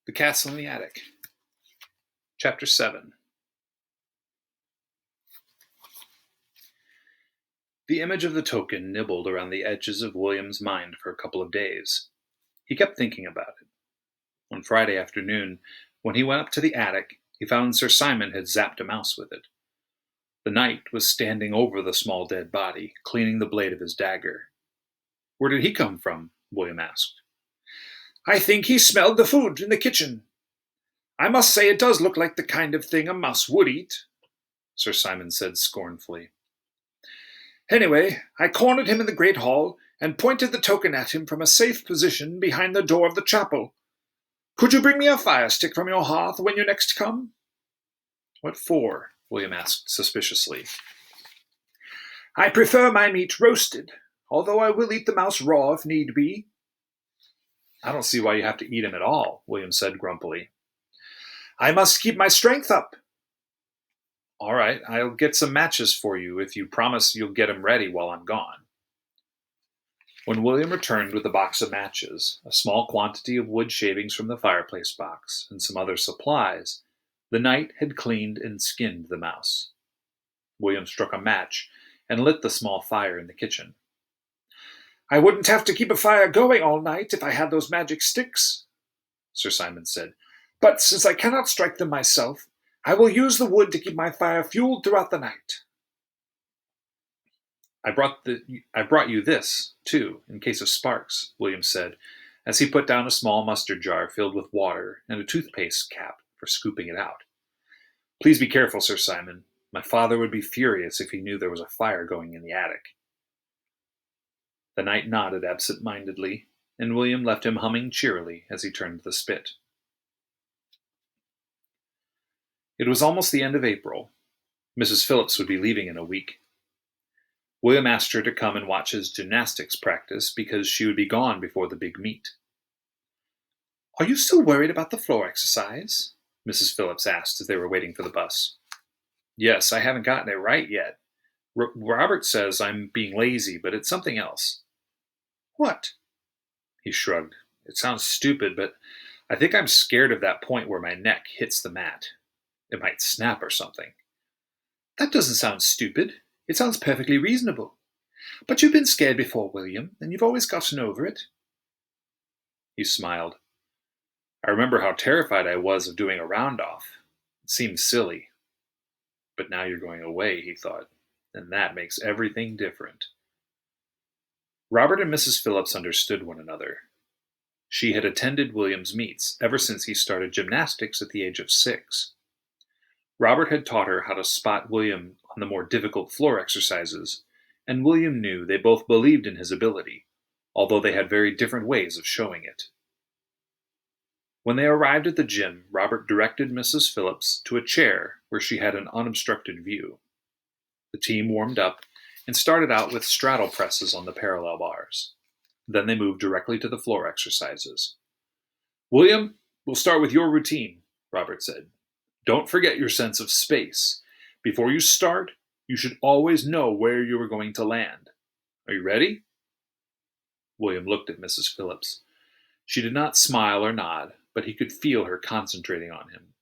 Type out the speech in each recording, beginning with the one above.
The Castle in the Attic. Chapter 7. The image of the token nibbled around the edges of William's mind for a couple of days. He kept thinking about it. On Friday afternoon, when he went up to the attic, he found Sir Simon had zapped a mouse with it. The knight was standing over the small dead body, cleaning the blade of his dagger. "Where did he come from?" William asked. "I think he smelled the food in the kitchen. I must say it does look like the kind of thing a mouse would eat," Sir Simon said scornfully. "Anyway, I cornered him in the great hall and pointed the token at him from a safe position behind the door of the chapel. Could you bring me a fire stick from your hearth when you next come?" "What for?" William asked suspiciously. "I prefer my meat roasted, although I will eat the mouse raw if need be." "I don't see why you have to eat him at all," William said grumpily. "I must keep my strength up." "All right, I'll get some matches for you if you promise you'll get 'em ready while I'm gone." When William returned with a box of matches, a small quantity of wood shavings from the fireplace box, and some other supplies, the knight had cleaned and skinned the mouse. William struck a match and lit the small fire in the kitchen. "I wouldn't have to keep a fire going all night if I had those magic sticks," Sir Simon said. "But since I cannot strike them myself, I will use the wood to keep my fire fueled throughout the night." I brought you this, too, in case of sparks," William said, as he put down a small mustard jar filled with water and a toothpaste cap for scooping it out. "Please be careful, Sir Simon. My father would be furious if he knew there was a fire going in the attic." The knight nodded absent-mindedly, and William left him humming cheerily as he turned the spit. It was almost the end of April. Mrs. Phillips would be leaving in a week. William asked her to come and watch his gymnastics practice because she would be gone before the big meet. "Are you still worried about the floor exercise?" Mrs. Phillips asked as they were waiting for the bus. "Yes, I haven't gotten it right yet. Robert says I'm being lazy, but it's something else." "What?" He shrugged. "It sounds stupid, but I think I'm scared of that point where my neck hits the mat. It might snap or something." "That doesn't sound stupid. It sounds perfectly reasonable. But you've been scared before, William, and you've always gotten over it." He smiled. "I remember how terrified I was of doing a round-off. It seemed silly. But now you're going away," he thought, "and that makes everything different." Robert and Mrs. Phillips understood one another. She had attended William's meets ever since he started gymnastics at the age of 6. Robert had taught her how to spot William on the more difficult floor exercises, and William knew they both believed in his ability, although they had very different ways of showing it. When they arrived at the gym, Robert directed Mrs. Phillips to a chair where she had an unobstructed view. The team warmed up and started out with straddle presses on the parallel bars. Then they moved directly to the floor exercises. "William, we'll start with your routine," Robert said. "Don't forget your sense of space. Before you start, you should always know where you are going to land. Are you ready?" William looked at Mrs. Phillips. She did not smile or nod, but he could feel her concentrating on him.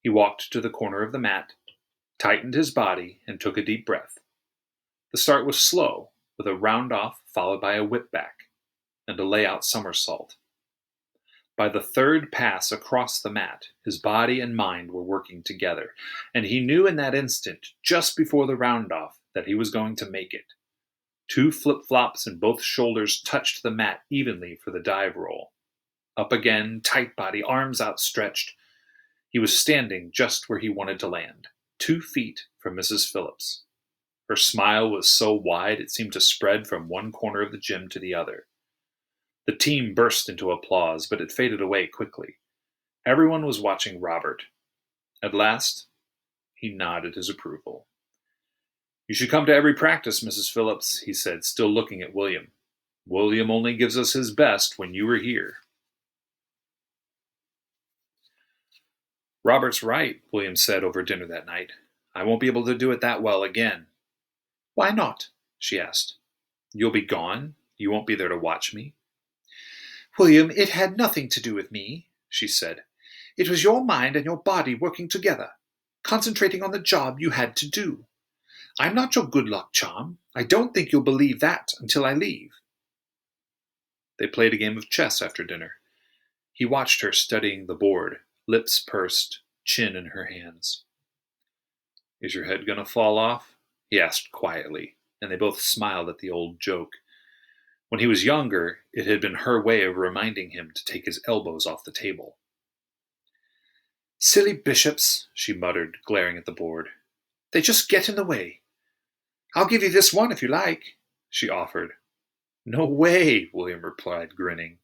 He walked to the corner of the mat, tightened his body, and took a deep breath. The start was slow, with a round-off followed by a whip-back, and a lay-out somersault. By the third pass across the mat, his body and mind were working together, and he knew in that instant, just before the round-off, that he was going to make it. 2 flip-flops and both shoulders touched the mat evenly for the dive roll. Up again, tight body, arms outstretched. He was standing just where he wanted to land, 2 feet from Mrs. Phillips. Her smile was so wide it seemed to spread from one corner of the gym to the other. The team burst into applause, but it faded away quickly. Everyone was watching Robert. At last, he nodded his approval. "You should come to every practice, Mrs. Phillips," he said, still looking at William. "William only gives us his best when you are here." "Robert's right," William said over dinner that night. "I won't be able to do it that well again." "Why not?" she asked. "You'll be gone? You won't be there to watch me?" "William, it had nothing to do with me. she said. "It was your mind and your body working together, concentrating on the job you had to do. I'm not your good luck charm. I don't think you'll believe that until I leave." They played a game of chess after dinner. He watched her studying the board, lips pursed, chin in her hands. "Is your head going to fall off?" he asked quietly, and they both smiled at the old joke. When he was younger, it had been her way of reminding him to take his elbows off the table. "Silly bishops," she muttered, glaring at the board. "They just get in the way. I'll give you this one if you like," she offered. "No way," William replied, grinning.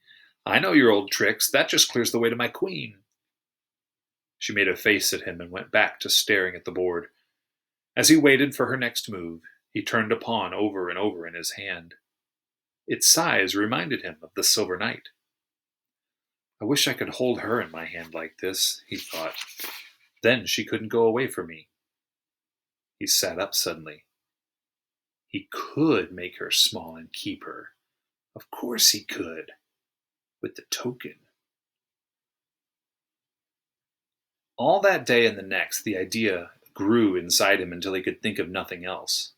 "I know your old tricks. That just clears the way to my queen." She made a face at him and went back to staring at the board. As he waited for her next move, he turned a pawn over and over in his hand. Its size reminded him of the Silver Knight. "I wish I could hold her in my hand like this," he thought. "Then she couldn't go away from me." He sat up suddenly. He could make her small and keep her. Of course he could. With the token. All that day and the next, the idea grew inside him until he could think of nothing else.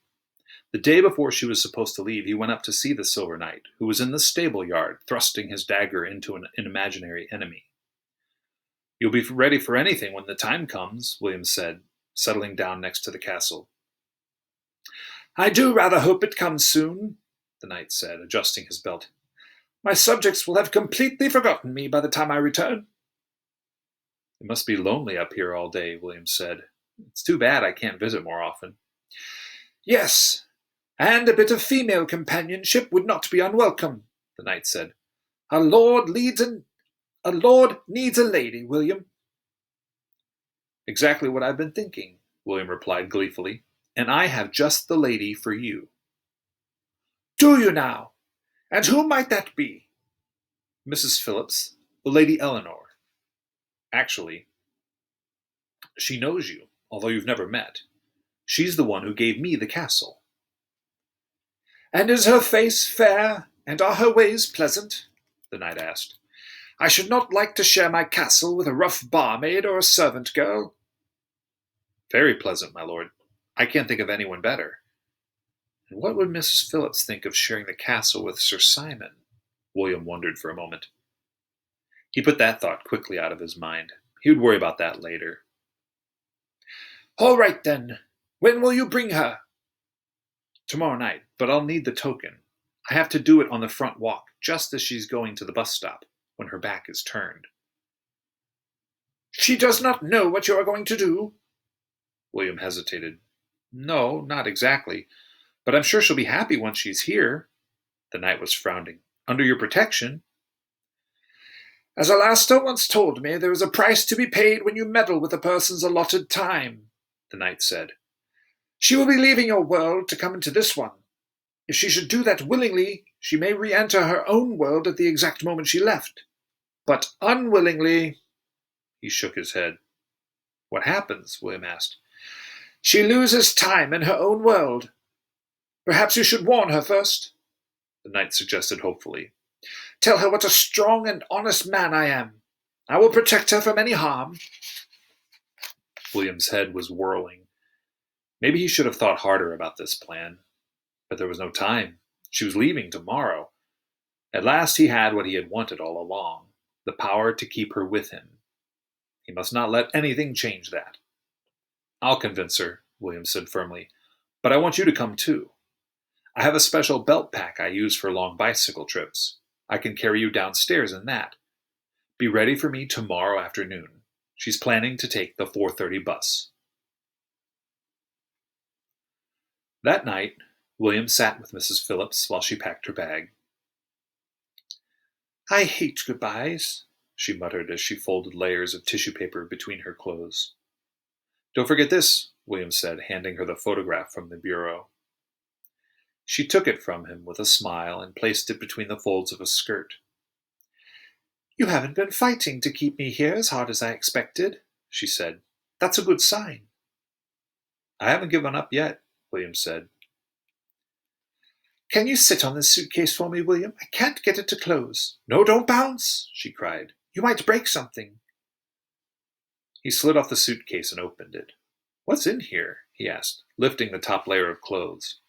The day before she was supposed to leave, he went up to see the Silver Knight, who was in the stable yard, thrusting his dagger into an imaginary enemy. "You'll be ready for anything when the time comes," William said, settling down next to the castle. "I do rather hope it comes soon," the knight said, adjusting his belt. "My subjects will have completely forgotten me by the time I return." "It must be lonely up here all day," William said. "It's too bad I can't visit more often." "Yes, and a bit of female companionship would not be unwelcome," the knight said. A lord needs a lady, William." "Exactly what I've been thinking," William replied gleefully. "And I have just the lady for you." "Do you now? And who might that be?" "Mrs. Phillips, the Lady Eleanor. Actually, she knows you, although you've never met. She's the one who gave me the castle." "And is her face fair, and are her ways pleasant?" the knight asked. "I should not like to share my castle with a rough barmaid or a servant girl." "Very pleasant, my lord. I can't think of anyone better." And what would Mrs. Phillips think of sharing the castle with Sir Simon? William wondered for a moment. He put that thought quickly out of his mind. He would worry about that later. "All right, then. When will you bring her?" "Tomorrow night, but I'll need the token. I have to do it on the front walk, just as she's going to the bus stop, when her back is turned." "She does not know what you are going to do?" William hesitated. "No, not exactly. But I'm sure she'll be happy once she's here." The knight was frowning. "Under your protection." "As Alastair once told me, there is a price to be paid when you meddle with a person's allotted time," the knight said. "She will be leaving your world to come into this one. If she should do that willingly, she may re-enter her own world at the exact moment she left. But unwillingly—" He shook his head. "What happens?" William asked. "She loses time in her own world. Perhaps you should warn her first," the knight suggested hopefully. "Tell her what a strong and honest man I am. I will protect her from any harm." William's head was whirling. Maybe he should have thought harder about this plan. But there was no time. She was leaving tomorrow. At last he had what he had wanted all along, the power to keep her with him. He must not let anything change that. "I'll convince her," William said firmly. "But I want you to come too. I have a special belt pack I use for long bicycle trips. I can carry you downstairs in that. Be ready for me tomorrow afternoon. She's planning to take the 4:30 bus." That night, William sat with Mrs. Phillips while she packed her bag. "I hate goodbyes," she muttered as she folded layers of tissue paper between her clothes. "Don't forget this," William said, handing her the photograph from the bureau. She took it from him with a smile and placed it between the folds of a skirt. "You haven't been fighting to keep me here as hard as I expected," she said. "That's a good sign." "I haven't given up yet," William said. "Can you sit on this suitcase for me, William? I can't get it to close." "No, don't bounce," she cried. You might break something. He slid off the suitcase and opened it. "What's in here?" he asked, lifting the top layer of clothes.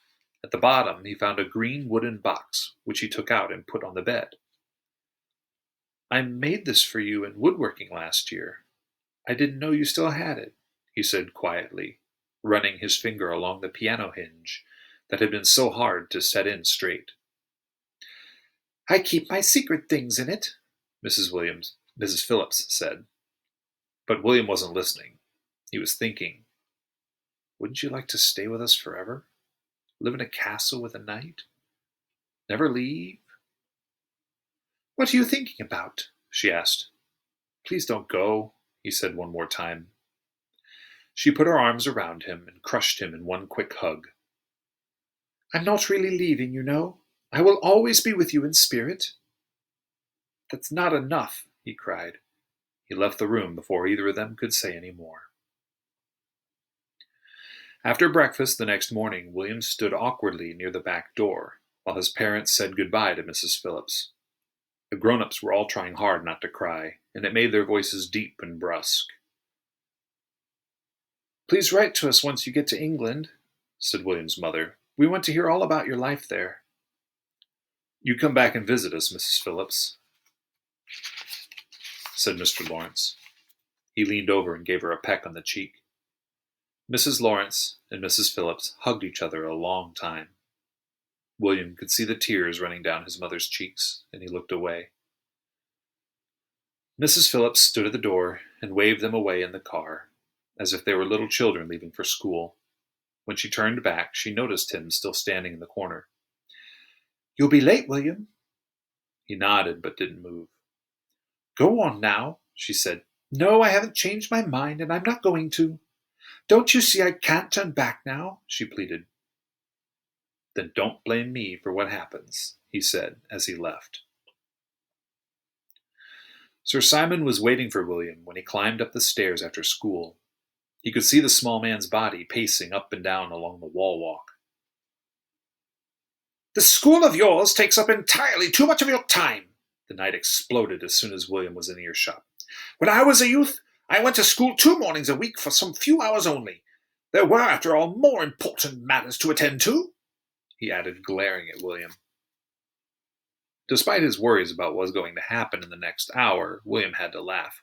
At the bottom, he found a green wooden box, which he took out and put on the bed. "I made this for you in woodworking last year. I didn't know you still had it," he said quietly, running his finger along the piano hinge that had been so hard to set in straight. "I keep my secret things in it," Mrs. Phillips said. But William wasn't listening. He was thinking, "Wouldn't you like to stay with us forever? Live in a castle with a knight? Never leave?" "What are you thinking about?" she asked. "Please don't go," he said one more time. She put her arms around him and crushed him in one quick hug. "I'm not really leaving, you know. I will always be with you in spirit." "That's not enough," he cried. He left the room before either of them could say any more. After breakfast the next morning, William stood awkwardly near the back door while his parents said goodbye to Mrs. Phillips. The grown-ups were all trying hard not to cry, and it made their voices deep and brusque. "Please write to us once you get to England," said William's mother. "We want to hear all about your life there." "You come back and visit us, Mrs. Phillips," said Mr. Lawrence. He leaned over and gave her a peck on the cheek. Mrs. Lawrence and Mrs. Phillips hugged each other a long time. William could see the tears running down his mother's cheeks, and he looked away. Mrs. Phillips stood at the door and waved them away in the car, as if they were little children leaving for school. When she turned back, she noticed him still standing in the corner. "You'll be late, William." He nodded but didn't move. "Go on now," she said. "No, I haven't changed my mind, and I'm not going to. Don't you see I can't turn back now?" she pleaded. "Then don't blame me for what happens," he said as he left. Sir Simon was waiting for William when he climbed up the stairs after school. He could see the small man's body pacing up and down along the wall walk. "This school of yours takes up entirely too much of your time," the knight exploded as soon as William was in earshot. "When I was a youth, I went to school 2 mornings a week for some few hours only. There were, after all, more important matters to attend to," he added, glaring at William. Despite his worries about what was going to happen in the next hour, William had to laugh.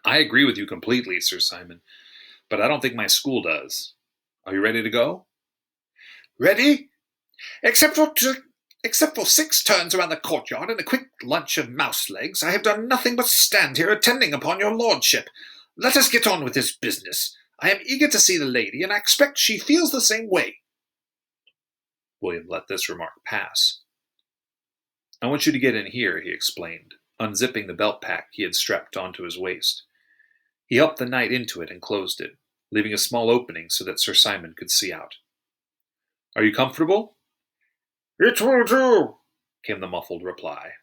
"I agree with you completely, Sir Simon, but I don't think my school does. Are you ready to go?" "Ready? Except for 6 turns around the courtyard and a quick lunch of mouse legs, I have done nothing but stand here attending upon your lordship. Let us get on with this business. I am eager to see the lady, and I expect she feels the same way." William let this remark pass. "I want you to get in here," he explained, unzipping the belt pack he had strapped onto his waist. He helped the knight into it and closed it, leaving a small opening so that Sir Simon could see out. "Are you comfortable?" "It will do," came the muffled reply.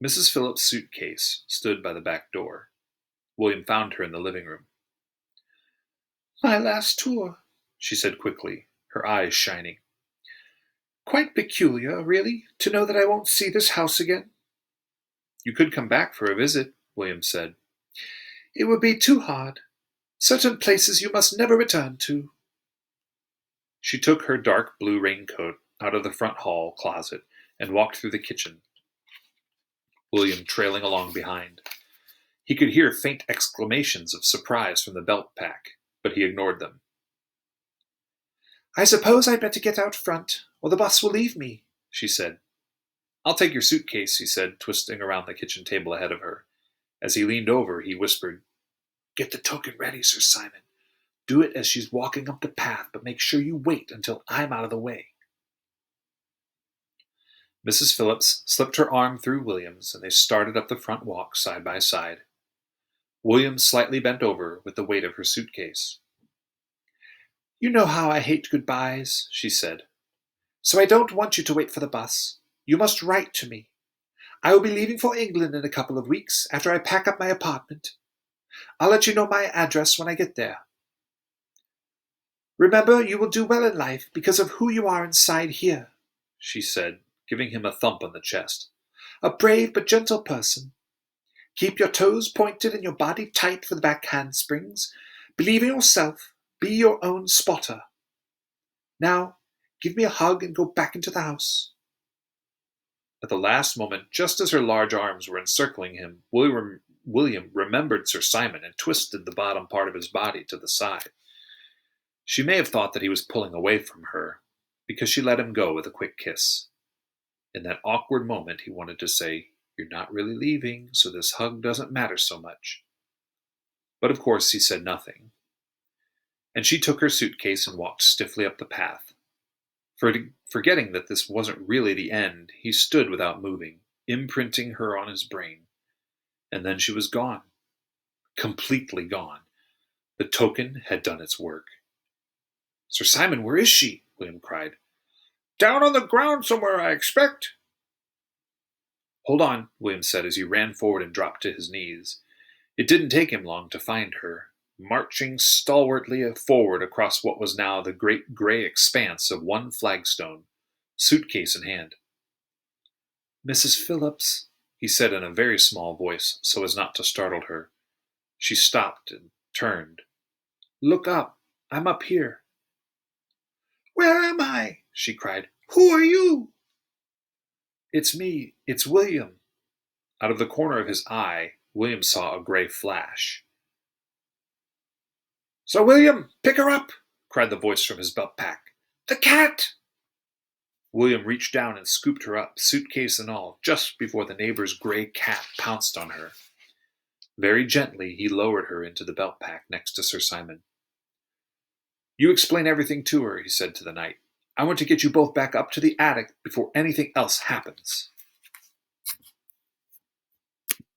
Mrs. Phillips' suitcase stood by the back door. William found her in the living room. "My last tour," she said quickly, her eyes shining. "Quite peculiar, really, to know that I won't see this house again." "You could come back for a visit," William said. "It would be too hard. Certain places you must never return to." She took her dark blue raincoat out of the front hall closet and walked through the kitchen, William trailing along behind. He could hear faint exclamations of surprise from the belt pack, but he ignored them. "I suppose I'd better get out front, or the bus will leave me," she said. "I'll take your suitcase," he said, twisting around the kitchen table ahead of her. As he leaned over, he whispered, "Get the token ready, Sir Simon. Do it as she's walking up the path, but make sure you wait until I'm out of the way." Mrs. Phillips slipped her arm through William's, and they started up the front walk side by side. William slightly bent over with the weight of her suitcase. "You know how I hate goodbyes," she said. "So I don't want you to wait for the bus. You must write to me. I will be leaving for England in a couple of weeks after I pack up my apartment. I'll let you know my address when I get there. Remember, you will do well in life because of who you are inside here," she said, giving him a thump on the chest. A brave but gentle person. Keep your toes pointed and your body tight for the back handsprings. Believe in yourself. Be your own spotter. Now, give me a hug and go back into the house. At the last moment, just as her large arms were encircling him, William remembered Sir Simon and twisted the bottom part of his body to the side. She may have thought that he was pulling away from her, because she let him go with a quick kiss. In that awkward moment, he wanted to say, "You're not really leaving, so this hug doesn't matter so much." But of course he said nothing, and she took her suitcase and walked stiffly up the path. Forgetting that this wasn't really the end, he stood without moving, imprinting her on his brain. And then she was gone. Completely gone. The token had done its work. "Sir Simon, where is she?" William cried. Down on the ground somewhere, I expect. "Hold on," William said as he ran forward and dropped to his knees. It didn't take him long to find her, marching stalwartly forward across what was now the great gray expanse of one flagstone, suitcase in hand. "Mrs. Phillips," he said in a very small voice so as not to startle her. She stopped and turned. "Look up. I'm up here." "Where am I?" she cried. "Who are you?" "It's me. It's William." Out of the corner of his eye, William saw a gray flash. "Sir William, pick her up!" cried the voice from his belt pack. "The cat!" William reached down and scooped her up, suitcase and all, just before the neighbor's gray cat pounced on her. Very gently, he lowered her into the belt pack next to Sir Simon. "You explain everything to her," he said to the knight. "I want to get you both back up to the attic before anything else happens."